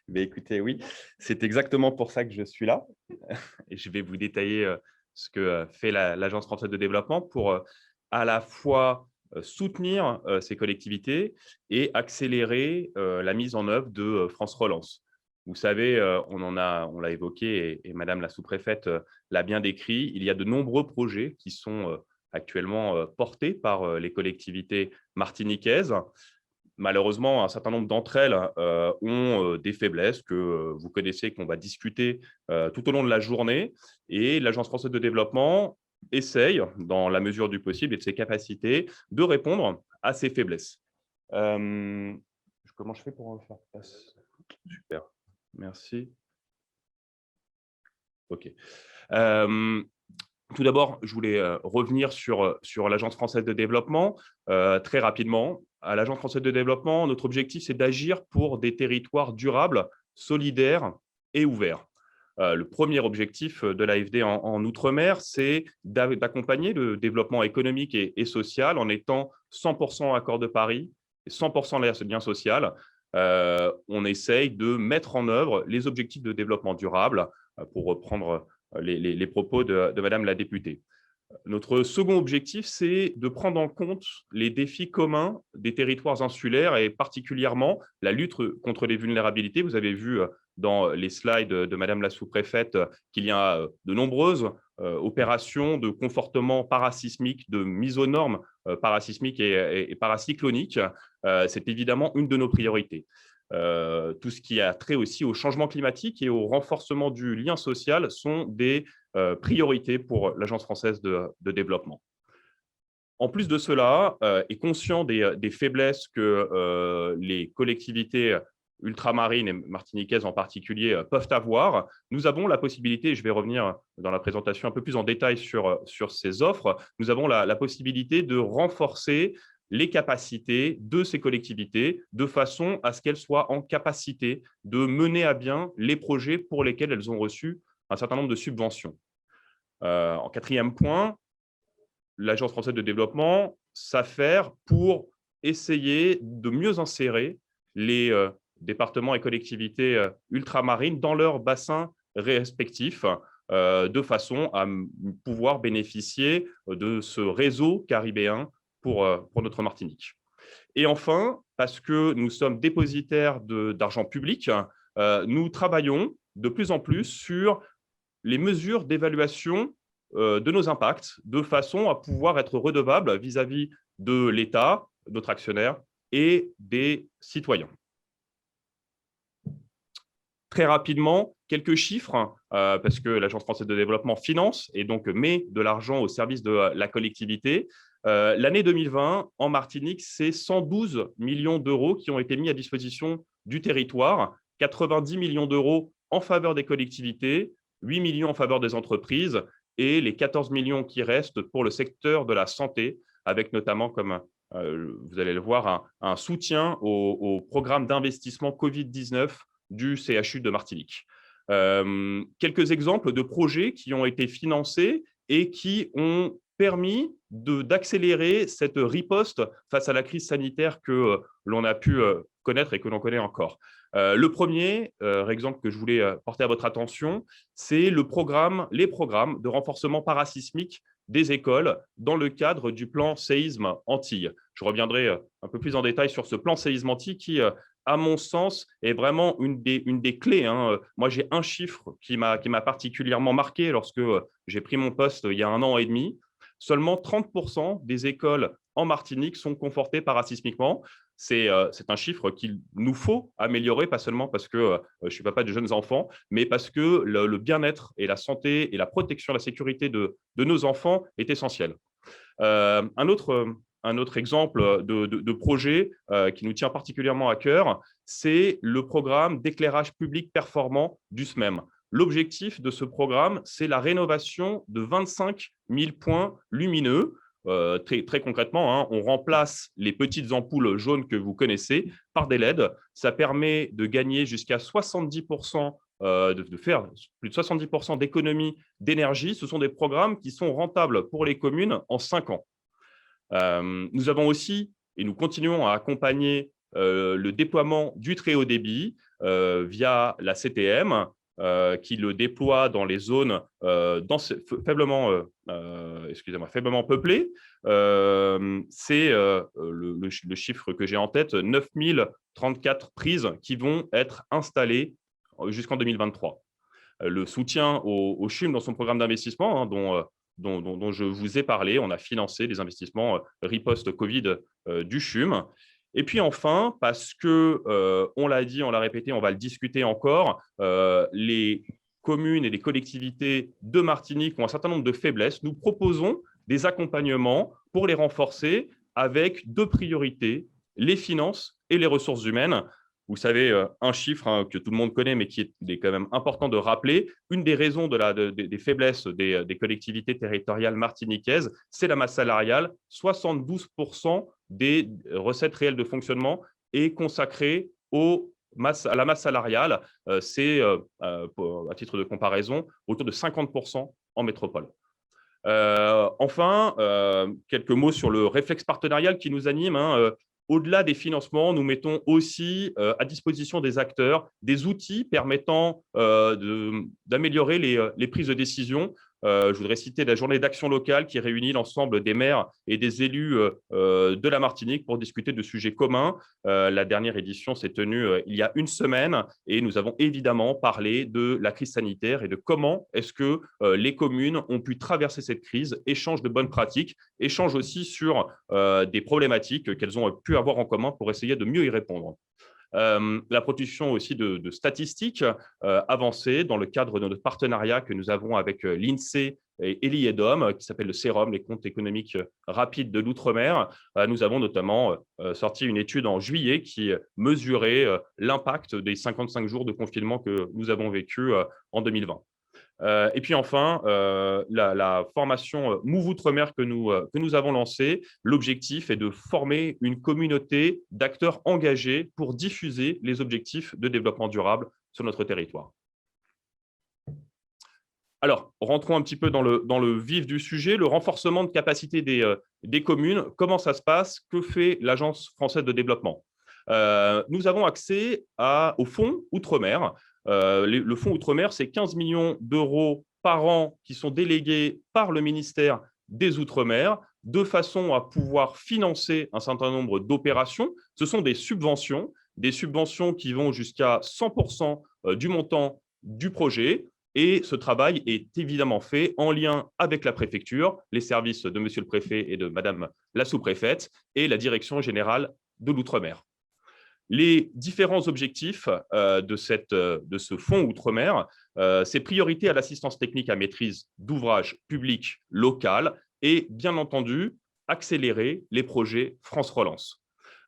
Mais écoutez, oui, c'est exactement pour ça que je suis là et je vais vous détailler, ce que, fait l'Agence française de développement pour, à la fois, soutenir, ces collectivités et accélérer, la mise en œuvre de, France Relance. Vous savez, on l'a évoqué et madame la sous-préfète, l'a bien décrit, il y a de nombreux projets qui sont, actuellement, portés par, les collectivités martiniquaises. Malheureusement, un certain nombre d'entre elles, ont, des faiblesses que, vous connaissez, qu'on va discuter, tout au long de la journée et l'Agence française de développement essaye, dans la mesure du possible et de ses capacités, de répondre à ces faiblesses. Hem, Comment je fais pour, faire place? Super, merci. OK. Hem Tout d'abord, je voulais, revenir sur l'Agence française de développement, très rapidement. À l'Agence française de développement, notre objectif, c'est d'agir pour des territoires durables, solidaires et ouverts. Le premier objectif, de l'AFD en outre-mer, c'est d'accompagner le développement économique et social en étant 100 accord de Paris et 100 lien social. On essaye de mettre en œuvre les objectifs de développement durable, pour reprendre les propos de madame la députée. Notre second objectif, c'est de prendre en compte les défis communs des territoires insulaires et particulièrement la lutte contre les vulnérabilités. Vous avez vu dans les slides de madame la sous-préfète qu'il y a de nombreuses opérations de confortement parasismique, de mise aux normes parasismiques et paracycloniques. C'est évidemment une de nos priorités. Tout ce qui a trait aussi au changement climatique et au renforcement du lien social sont des priorités pour l'Agence française de développement. En plus de cela, et conscient des faiblesses que les collectivités ultramarines et martiniquaises en particulier peuvent avoir, nous avons la possibilité, et je vais revenir dans la présentation un peu plus en détail sur ces offres, nous avons la possibilité de renforcer les capacités de ces collectivités de façon à ce qu'elles soient en capacité de mener à bien les projets pour lesquels elles ont reçu un certain nombre de subventions. En quatrième point, l'Agence française de développement s'affaire pour essayer de mieux insérer les départements et collectivités ultramarines dans leurs bassins respectifs, de façon à pouvoir bénéficier de ce réseau caribéen pour notre Martinique. Et enfin, parce que nous sommes dépositaires d'argent public, nous travaillons de plus en plus sur les mesures d'évaluation de nos impacts, de façon à pouvoir être redevable vis-à-vis de l'État, notre actionnaire, et des citoyens. Très rapidement, quelques chiffres, parce que l'Agence française de développement finance et donc met de l'argent au service de la collectivité. L'année 2020, en Martinique, c'est 112 millions d'euros qui ont été mis à disposition du territoire, 90 millions d'euros en faveur des collectivités, 8 millions en faveur des entreprises et les 14 millions qui restent pour le secteur de la santé, avec notamment, comme vous allez le voir, un soutien au programme d'investissement Covid-19 du CHU de Martinique. Quelques exemples de projets qui ont été financés et qui ont permis d'accélérer cette riposte face à la crise sanitaire que l'on a pu connaître et que l'on connaît encore. Le premier exemple que je voulais porter à votre attention, c'est les programmes de renforcement parasismique des écoles dans le cadre du plan séisme Antilles. Je reviendrai un peu plus en détail sur ce plan séisme Antilles qui, à mon sens, est vraiment une des clés. Moi, j'ai un chiffre qui m'a particulièrement marqué lorsque j'ai pris mon poste il y a 1 an et demi. Seulement 30% des écoles en Martinique sont confortées parasismiquement. C'est un chiffre qu'il nous faut améliorer, pas seulement parce que je suis papa de jeunes enfants, mais parce que le bien-être et la santé et la protection, la sécurité de nos enfants est essentiel. Un autre exemple de projet qui nous tient particulièrement à cœur, c'est le programme d'éclairage public performant du SMEM. L'objectif de ce programme, c'est la rénovation de 25 000 points lumineux. Très concrètement, on remplace les petites ampoules jaunes que vous connaissez par des LED. Ça permet de gagner jusqu'à 70%, de faire plus de 70% d'économie d'énergie. Ce sont des programmes qui sont rentables pour les communes en 5 ans. Nous avons aussi, et nous continuons à accompagner le déploiement du très haut débit. via la CTM, qui le déploie dans les zones faiblement peuplées. C'est le chiffre que j'ai en tête, 9034 prises qui vont être installées jusqu'en 2023. Le soutien au CHUM dans son programme d'investissement, hein, dont je vous ai parlé. On a financé des investissements riposte Covid du CHUM. Et puis enfin, parce que, on l'a dit, on l'a répété, on va le discuter encore, les communes et les collectivités de Martinique ont un certain nombre de faiblesses. Nous proposons des accompagnements pour les renforcer avec deux priorités, les finances et les ressources humaines. Vous savez, un chiffre que tout le monde connaît, mais qui est quand même important de rappeler, une des raisons des faiblesses des collectivités territoriales martiniquaises, c'est la masse salariale. 72% des recettes réelles de fonctionnement est consacrée à la masse salariale. C'est, à titre de comparaison, autour de 50% en métropole. Enfin, quelques mots sur le réflexe partenarial qui nous anime. Au-delà des financements, nous mettons aussi à disposition des acteurs des outils permettant d'améliorer les prises de décision. Je voudrais citer la journée d'action locale qui réunit l'ensemble des maires et des élus de la Martinique pour discuter de sujets communs. La dernière édition s'est tenue il y a une semaine et nous avons évidemment parlé de la crise sanitaire et de comment est-ce que les communes ont pu traverser cette crise, échange de bonnes pratiques, échange aussi sur des problématiques qu'elles ont pu avoir en commun pour essayer de mieux y répondre. La production aussi de statistiques avancées dans le cadre de notre partenariat que nous avons avec l'INSEE et l'IEDOM, qui s'appelle le CEROM, les comptes économiques rapides de l'outre-mer. Nous avons notamment sorti une étude en juillet qui mesurait l'impact des 55 jours de confinement que nous avons vécu en 2020. Et puis enfin, la formation Move Outre-mer que nous avons lancée, l'objectif est de former une communauté d'acteurs engagés pour diffuser les objectifs de développement durable sur notre territoire. Alors, rentrons un petit peu dans le vif du sujet, le renforcement de capacité des communes. Comment ça se passe? Que fait l'Agence française de développement? Nous avons accès au fonds Outre-mer. Le fonds Outre-mer, c'est 15 millions d'euros par an qui sont délégués par le ministère des Outre-mer de façon à pouvoir financer un certain nombre d'opérations. Ce sont des subventions qui vont jusqu'à 100% du montant du projet. Et ce travail est évidemment fait en lien avec la préfecture, les services de monsieur le préfet et de madame la sous-préfète et la direction générale de l'Outre-mer. Les différents objectifs de ce fonds Outre-mer, c'est priorité à l'assistance technique à maîtrise d'ouvrages publics local et bien entendu, accélérer les projets France Relance.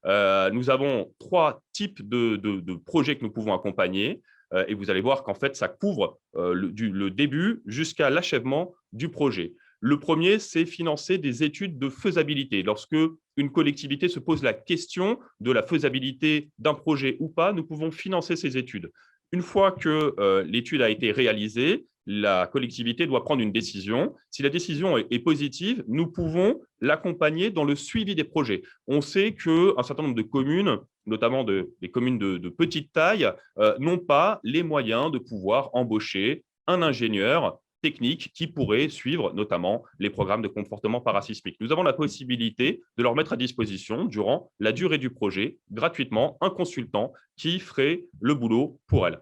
Nous avons 3 types de projets que nous pouvons accompagner et vous allez voir qu'en fait, ça couvre le début jusqu'à l'achèvement du projet. Le premier, c'est financer des études de faisabilité. Lorsque une collectivité se pose la question de la faisabilité d'un projet ou pas, nous pouvons financer ces études. Une fois que l'étude a été réalisée, la collectivité doit prendre une décision. Si la décision est positive, nous pouvons l'accompagner dans le suivi des projets. On sait qu'un certain nombre de communes, notamment des communes de petite taille, n'ont pas les moyens de pouvoir embaucher un ingénieur techniques qui pourraient suivre notamment les programmes de comportement parasismique. Nous avons la possibilité de leur mettre à disposition, durant la durée du projet, gratuitement, un consultant qui ferait le boulot pour elles.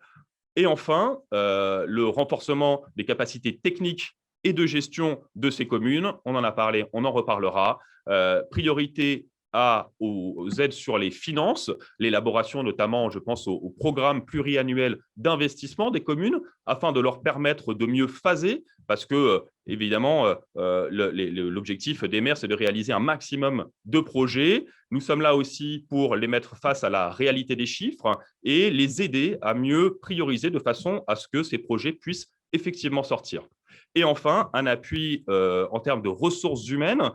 Et enfin, le renforcement des capacités techniques et de gestion de ces communes, on en a parlé, on en reparlera. Priorité aux aides sur les finances, l'élaboration notamment, je pense, au programme pluriannuel d'investissement des communes, afin de leur permettre de mieux phaser, parce que, évidemment, l'objectif des maires, c'est de réaliser un maximum de projets. Nous sommes là aussi pour les mettre face à la réalité des chiffres et les aider à mieux prioriser de façon à ce que ces projets puissent effectivement sortir. Et enfin, un appui en termes de ressources humaines.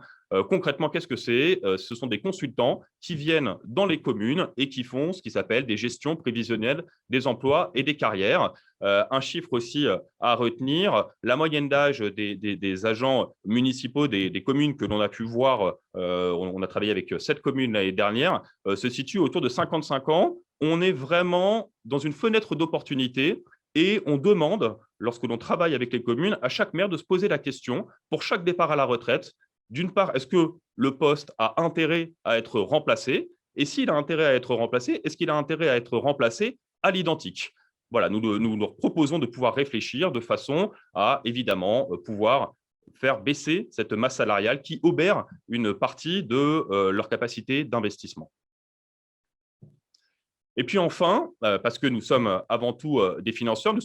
Concrètement, qu'est-ce que c'est? Ce sont des consultants qui viennent dans les communes et qui font ce qui s'appelle des gestions prévisionnelles des emplois et des carrières. Un chiffre aussi à retenir, la moyenne d'âge des agents municipaux des communes que l'on a pu voir, on a travaillé avec 7 communes l'année dernière, se situe autour de 55 ans. on est vraiment dans une fenêtre d'opportunité et on demande, lorsque l'on travaille avec les communes, à chaque maire de se poser la question, pour chaque départ à la retraite, d'une part, est-ce que le poste a intérêt à être remplacé? Et s'il a intérêt à être remplacé, est-ce qu'il a intérêt à être remplacé à l'identique? Voilà, nous leur proposons de pouvoir réfléchir de façon à, évidemment, pouvoir faire baisser cette masse salariale qui obère une partie de leur capacité d'investissement. Et puis enfin, parce que nous sommes avant tout des financeurs, nous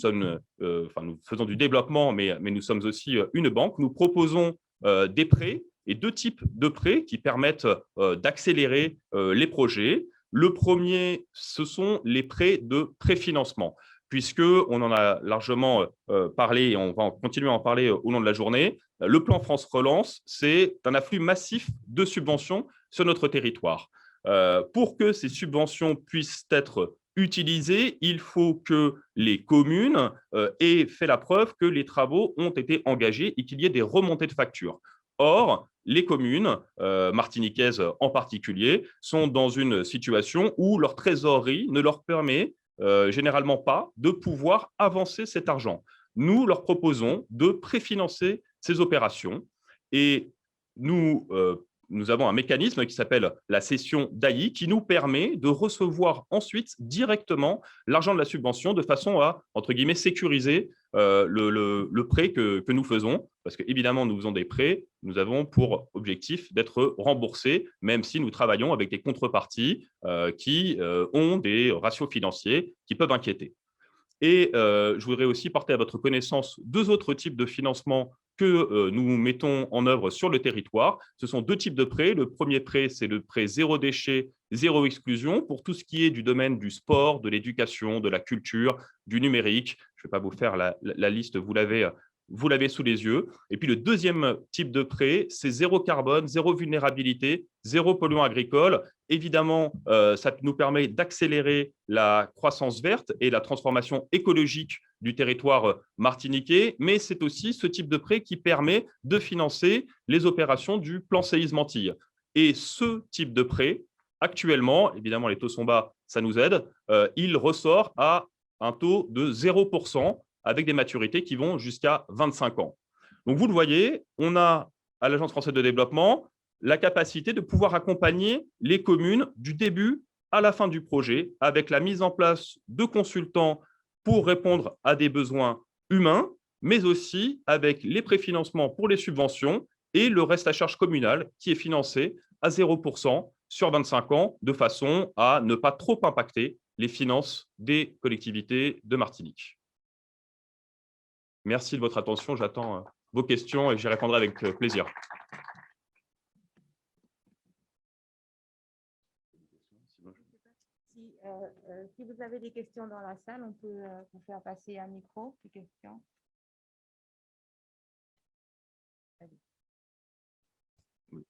faisons du développement, mais nous sommes aussi une banque, nous proposons des prêts et deux types de prêts qui permettent d'accélérer les projets. Le premier, ce sont les prêts de préfinancement, puisqu'on en a largement parlé et on va continuer à en parler au long de la journée. Le plan France Relance, c'est un afflux massif de subventions sur notre territoire. Pour que ces subventions puissent être utilisées, il faut que les communes aient fait la preuve que les travaux ont été engagés et qu'il y ait des remontées de factures. Or, les communes, martiniquaises en particulier, sont dans une situation où leur trésorerie ne leur permet généralement pas de pouvoir avancer cet argent. Nous leur proposons de préfinancer ces opérations et nous avons un mécanisme qui s'appelle la cession d'AI qui nous permet de recevoir ensuite directement l'argent de la subvention de façon à, entre guillemets, sécuriser le prêt que nous faisons. Parce qu'évidemment, nous faisons des prêts, nous avons pour objectif d'être remboursés, même si nous travaillons avec des contreparties qui ont des ratios financiers qui peuvent inquiéter. Et je voudrais aussi porter à votre connaissance deux autres types de financement que nous mettons en œuvre sur le territoire. Ce sont deux types de prêts. Le premier prêt, c'est le prêt zéro déchet, zéro exclusion pour tout ce qui est du domaine du sport, de l'éducation, de la culture, du numérique. Je ne vais pas vous faire la liste, vous l'avez sous les yeux. Et puis le deuxième type de prêt, c'est zéro carbone, zéro vulnérabilité, zéro polluant agricole. Évidemment, ça nous permet d'accélérer la croissance verte et la transformation écologique du territoire martiniquais, mais c'est aussi ce type de prêt qui permet de financer les opérations du plan séisme Antilles. Et ce type de prêt, actuellement, évidemment, les taux sont bas, ça nous aide, il ressort à un taux de 0% avec des maturités qui vont jusqu'à 25 ans. Donc, vous le voyez, on a à l'Agence française de développement la capacité de pouvoir accompagner les communes du début à la fin du projet avec la mise en place de consultants pour répondre à des besoins humains, mais aussi avec les préfinancements pour les subventions et le reste à charge communal qui est financé à 0% sur 25 ans de façon à ne pas trop impacter les finances des collectivités de Martinique. Merci de votre attention. J'attends vos questions et j'y répondrai avec plaisir. Si vous avez des questions dans la salle, on peut vous faire passer un micro. Des questions? Oui,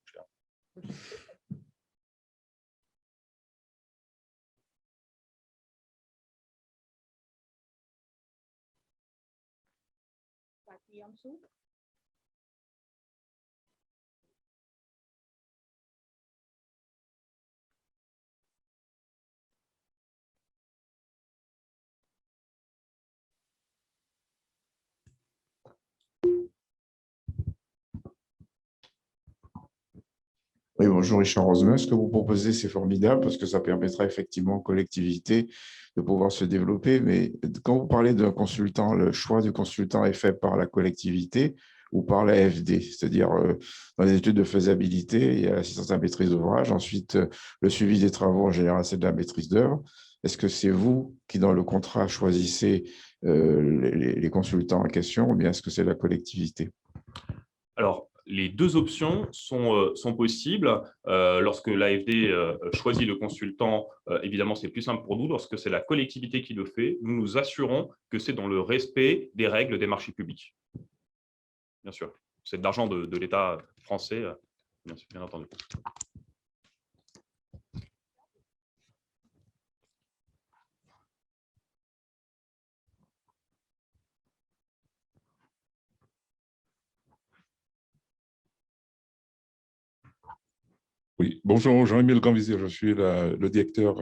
En dessous. Oui, bonjour Richard Rosemin. Ce que vous proposez, c'est formidable parce que ça permettra effectivement aux collectivités de pouvoir se développer. Mais quand vous parlez d'un consultant, le choix du consultant est fait par la collectivité ou par la FD, c'est-à-dire dans les études de faisabilité, il y a l'assistance à la maîtrise d'ouvrage. Ensuite, le suivi des travaux, en général, c'est de la maîtrise d'œuvre. Est-ce que c'est vous qui, dans le contrat, choisissez les consultants en question ou bien est-ce que c'est la collectivité? Alors, les deux options sont possibles. Lorsque l'AFD choisit le consultant, évidemment, c'est plus simple pour nous. Lorsque c'est la collectivité qui le fait, nous nous assurons que c'est dans le respect des règles des marchés publics. Bien sûr. C'est de l'argent de l'État français, bien entendu. Oui, bonjour Jean-Émile Granvisier, je suis le directeur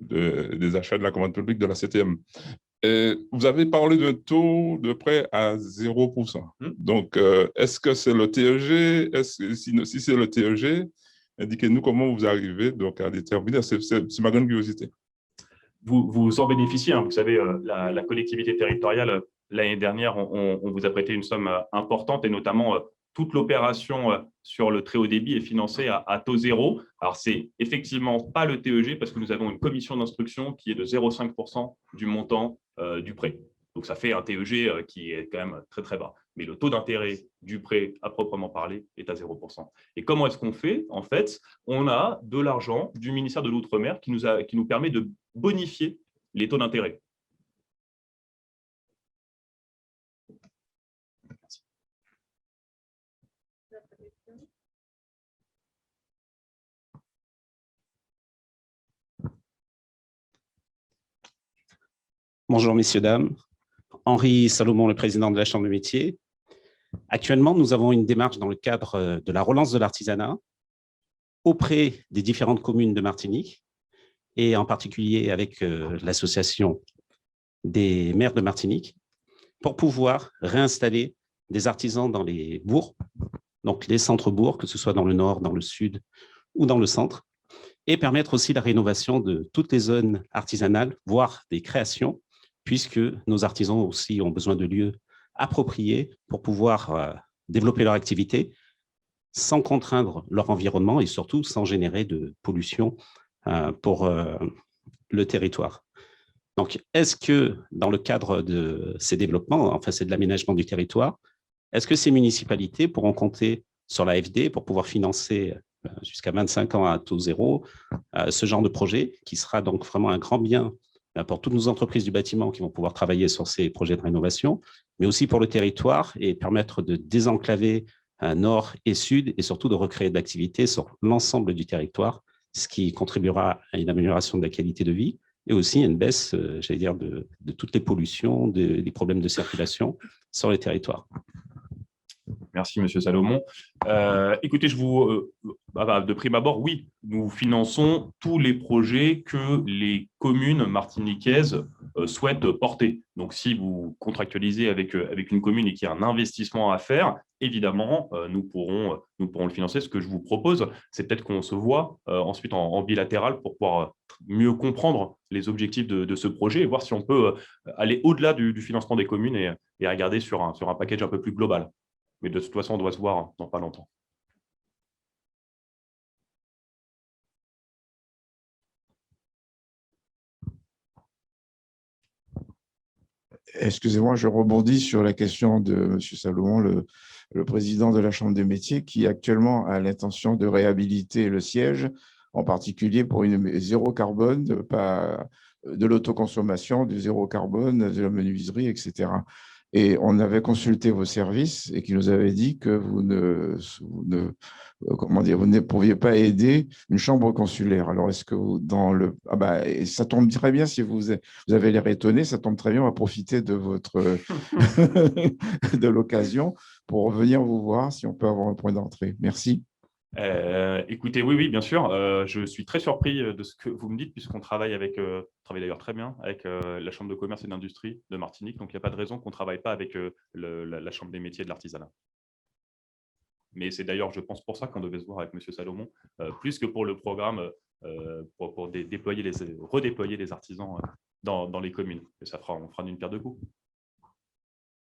des achats de la commande publique de la CTM. Et vous avez parlé d'un taux de prêt à 0%. Donc, est-ce que c'est le TEG? Si c'est le TEG, indiquez-nous comment vous arrivez donc, à déterminer. C'est ma grande curiosité. Vous en bénéficiez. Vous savez, la collectivité territoriale, l'année dernière, on vous a prêté une somme importante et notamment toute l'opération sur le très haut débit est financée à taux zéro. Alors, c'est effectivement pas le TEG parce que nous avons une commission d'instruction qui est de 0,5% du montant du prêt. Donc, ça fait un TEG qui est quand même très, très bas. Mais le taux d'intérêt du prêt, à proprement parler, est à 0%. Et comment est-ce qu'on fait? En fait, on a de l'argent du ministère de l'Outre-mer qui nous permet de bonifier les taux d'intérêt. Bonjour, messieurs, dames. Henri Salomon, le président de la Chambre de métiers. Actuellement, nous avons une démarche dans le cadre de la relance de l'artisanat auprès des différentes communes de Martinique et en particulier avec l'association des maires de Martinique pour pouvoir réinstaller des artisans dans les bourgs, donc les centres-bourgs, que ce soit dans le nord, dans le sud ou dans le centre, et permettre aussi la rénovation de toutes les zones artisanales, voire des créations, puisque nos artisans aussi ont besoin de lieux appropriés pour pouvoir développer leur activité sans contraindre leur environnement et surtout sans générer de pollution pour le territoire. Donc, est-ce que dans le cadre de ces développements, enfin c'est de l'aménagement du territoire, est-ce que ces municipalités pourront compter sur l'AFD pour pouvoir financer jusqu'à 25 ans à taux zéro ce genre de projet qui sera donc vraiment un grand bien pour toutes nos entreprises du bâtiment qui vont pouvoir travailler sur ces projets de rénovation, mais aussi pour le territoire et permettre de désenclaver nord et sud et surtout de recréer de l'activité sur l'ensemble du territoire, ce qui contribuera à une amélioration de la qualité de vie et aussi à une baisse, j'allais dire, de toutes les pollutions, des problèmes de circulation sur les territoires. Merci, Monsieur Salomon. Écoutez, de prime abord, oui, nous finançons tous les projets que les communes martiniquaises souhaitent porter. Donc, si vous contractualisez avec une commune et qu'il y a un investissement à faire, évidemment, nous pourrons le financer. Ce que je vous propose, c'est peut-être qu'on se voit ensuite en bilatéral pour pouvoir mieux comprendre les objectifs de ce projet et voir si on peut aller au-delà du financement des communes et regarder sur un package un peu plus global. Mais de toute façon, on doit se voir dans pas longtemps. Excusez-moi, je rebondis sur la question de M. Salomon, le président de la Chambre des métiers, qui actuellement a l'intention de réhabiliter le siège, en particulier pour une zéro carbone, de l'autoconsommation, du zéro carbone, de la menuiserie, etc. Et on avait consulté vos services et qui nous avaient dit que vous ne pouviez pas aider une chambre consulaire. Alors, est-ce que vous, ça tombe très bien si vous avez l'air étonné, ça tombe très bien, on va profiter de de l'occasion pour venir vous voir si on peut avoir un point d'entrée. Merci. Écoutez, oui, bien sûr. Je suis très surpris de ce que vous me dites, puisqu'on travaille d'ailleurs très bien avec la Chambre de commerce et d'industrie de Martinique. Donc, il n'y a pas de raison qu'on ne travaille pas avec la Chambre des métiers de l'artisanat. Mais c'est d'ailleurs, je pense, pour ça qu'on devait se voir avec M. Salomon, plus que pour le programme pour redéployer les artisans dans les communes. Et on fera d'une pierre deux coups.